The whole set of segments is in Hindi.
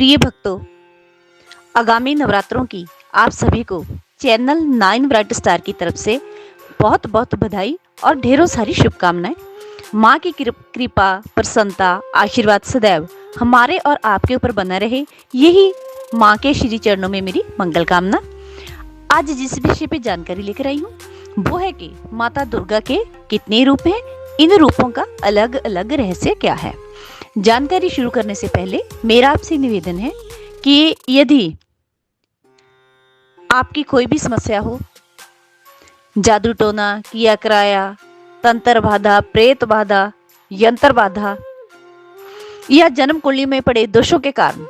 प्रिय भक्तों, आगामी नवरात्रों की आप सभी को चैनल 9 ब्राइट स्टार की तरफ से बहुत बहुत बधाई और ढेरों सारी शुभकामनाएं। माँ की कृपा, प्रसन्नता, आशीर्वाद सदैव हमारे और आपके ऊपर बना रहे, यही माँ के श्री चरणों में मेरी मंगल कामना। आज जिस विषय पे जानकारी लेकर आई हूँ वो है कि माता दुर्गा के कितने रूप हैं, इन रूपों का अलग अलग रहस्य क्या है। जानकारी शुरू करने से पहले मेरा आपसे निवेदन है कि यदि आपकी कोई भी समस्या हो, जादू टोना किया कराया, तंत्र बाधा, प्रेत बाधा, यंत्र बाधा या जन्म कुंडली में पड़े दोषों के कारण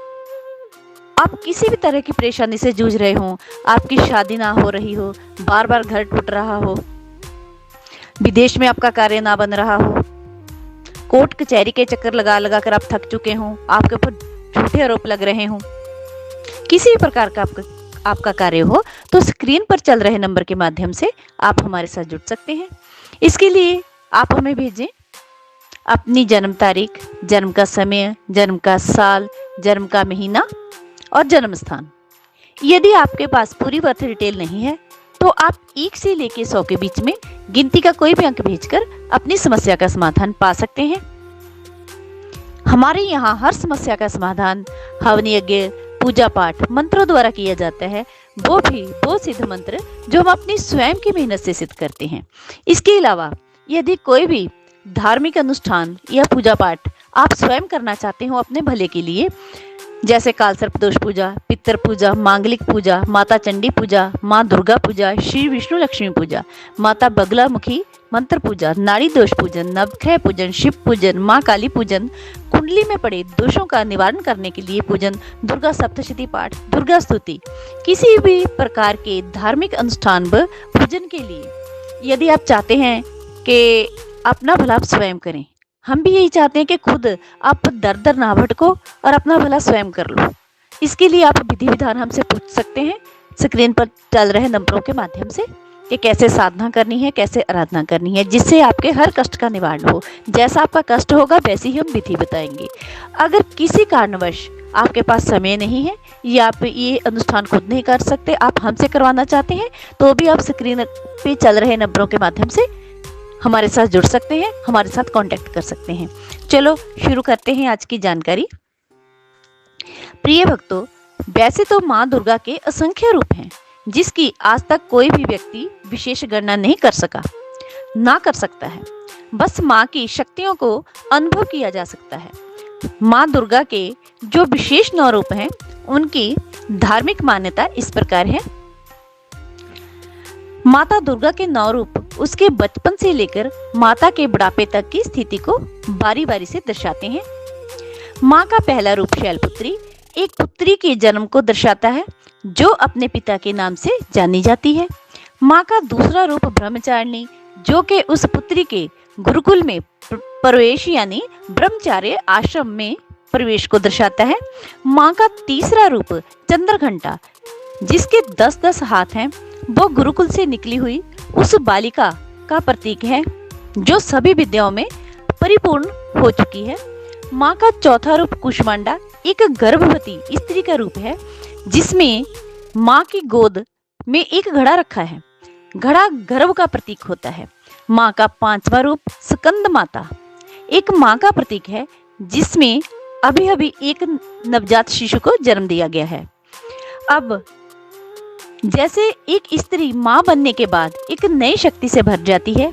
आप किसी भी तरह की परेशानी से जूझ रहे हो, आपकी शादी ना हो रही हो, बार बार घर टूट रहा हो, विदेश में आपका कार्य ना बन रहा हो, कोर्ट कचहरी के चक्कर लगा लगा कर आप थक चुके हो, आपके ऊपर झूठे आरोप लग रहे हो, किसी भी प्रकार का आपका कार्य हो, तो स्क्रीन पर चल रहे नंबर के माध्यम से आप हमारे साथ जुड़ सकते हैं। इसके लिए आप हमें भेजें अपनी जन्म तारीख, जन्म का समय, जन्म का साल, जन्म का महीना और जन्म स्थान। यदि आपके पास पूरी बर्थ डिटेल नहीं है तो आप 1 से लेकर 100 के बीच में गिनती का कोई भी अंक भेजकर अपनी समस्या का समाधान पा सकते हैं। हमारे यहाँ हर समस्या का समाधान हवन यज्ञ, पूजा पाठ, मंत्रों द्वारा किया जाता है, वो भी वो सिद्ध मंत्र जो हम अपनी स्वयं की मेहनत से सिद्ध करते हैं। इसके अलावा यदि कोई भी धार्मिक अनुष्ठान या पूजा पाठ आप स्वयं करना चाहते हो अपने भले के लिए, जैसे कालसर्प दोष पूजा, पितर पूजा, मांगलिक पूजा, माता चंडी पूजा, माँ दुर्गा पूजा, श्री विष्णु लक्ष्मी पूजा, माता बगलामुखी मंत्र पूजा, नाड़ी दोष पूजन, नवग्रह पूजन, शिव पूजन, माँ काली पूजन, कुंडली में पड़े दोषों का निवारण करने के लिए पूजन, दुर्गा सप्तशती पाठ, दुर्गा स्तुति, किसी भी प्रकार के धार्मिक अनुष्ठान व पूजन के लिए यदि आप चाहते हैं कि अपना भला आप स्वयं करें, हम भी यही चाहते हैं कि खुद आप दर दर ना भटको और अपना भला स्वयं कर लो। इसके लिए आप विधि विधान हमसे पूछ सकते हैं स्क्रीन पर चल रहे नंबरों के माध्यम से कि कैसे साधना करनी है, कैसे आराधना करनी है, जिससे आपके हर कष्ट का निवारण हो। जैसा आपका कष्ट होगा वैसे ही हम विधि बताएंगे। अगर किसी कारणवश आपके पास समय नहीं है या आप ये अनुष्ठान खुद नहीं कर सकते, आप हमसे करवाना चाहते हैं, तो भी आप स्क्रीन पे चल रहे नंबरों के माध्यम से हमारे साथ जुड़ सकते हैं, हमारे साथ कांटेक्ट कर सकते हैं। चलो शुरू करते हैं आज की जानकारी। प्रिय भक्तों, वैसे तो माँ दुर्गा के असंख्य रूप हैं जिसकी आज तक कोई भी व्यक्ति विशेष गणना नहीं कर सकता है। बस माँ की शक्तियों को अनुभव किया जा सकता है। माँ दुर्गा के जो विशेष 9 रूप हैं उनकी धार्मिक मान्यता इस प्रकार है। माता दुर्गा के 9 रूप उसके बचपन से लेकर माता के बुढ़ापे तक की स्थिति को बारी बारी से दर्शाते हैं। माँ का पहला रूप शैलपुत्री एक पुत्री के जन्म को दर्शाता है जो अपने पिता के नाम से जानी जाती है। माँ का दूसरा रूप ब्रह्मचारिणी जो कि उस पुत्री के गुरुकुल में प्रवेश यानी ब्रह्मचार्य आश्रम में प्रवेश को दर्शाता है। माँ का तीसरा रूप चंद्रघंटा जिसके 10-10 हाथ हैं, वो गुरुकुल से निकली हुई उस बालिका का प्रतीक है जो सभी विद्याओं में परिपूर्ण हो चुकी है। माँ का चौथा रूप कुष्मांडा एक गर्भवती स्त्री का रूप है जिसमें माँ की गोद में एक घड़ा रखा है। घड़ा गर्भ का प्रतीक होता है। माँ का 5वां रूप स्कंद माता एक माँ का प्रतीक है जिसमें अभी अभी एक नवजात शिशु को जन्म दिया गया है। अब जैसे एक स्त्री माँ बनने के बाद एक नई शक्ति से भर जाती है,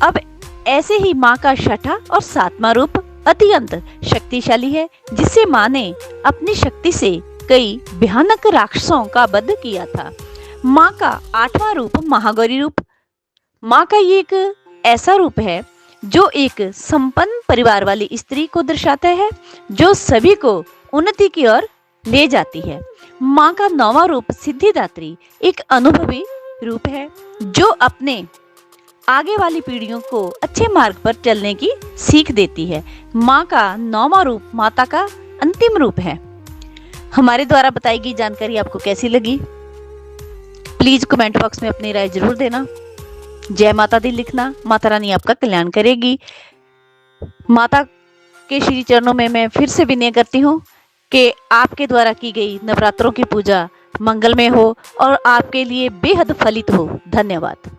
अब ऐसे ही माँ का 6ठा और 7वां रूप अत्यंत शक्तिशाली है जिससे माँ ने अपनी शक्ति से कई भयानक राक्षसों का वध किया था। माँ का 8वां रूप महागौरी रूप। माँ का ये एक ऐसा रूप है जो एक संपन्न परिवार वाली स्त्री को दर्शाता है जो सभी को उन्नति की ओर ले जाती है। माँ का 9वां रूप सिद्धिदात्री एक अनुभवी रूप है जो अपने आगे वाली पीढ़ियों को अच्छे मार्ग पर चलने की सीख देती है। माँ का 9वां रूप माता का अंतिम रूप है। हमारे द्वारा बताई गई जानकारी आपको कैसी लगी? प्लीज कमेंट बॉक्स में अपनी राय जरूर देना। जय माता दी लिखना। माता रानी आपका कल्याण करेगी। माता के श्री चरणों में मैं फिर से विनय करती हूँ कि आपके द्वारा की गई नवरात्रों की पूजा मंगलमय हो और आपके लिए बेहद फलित हो। धन्यवाद।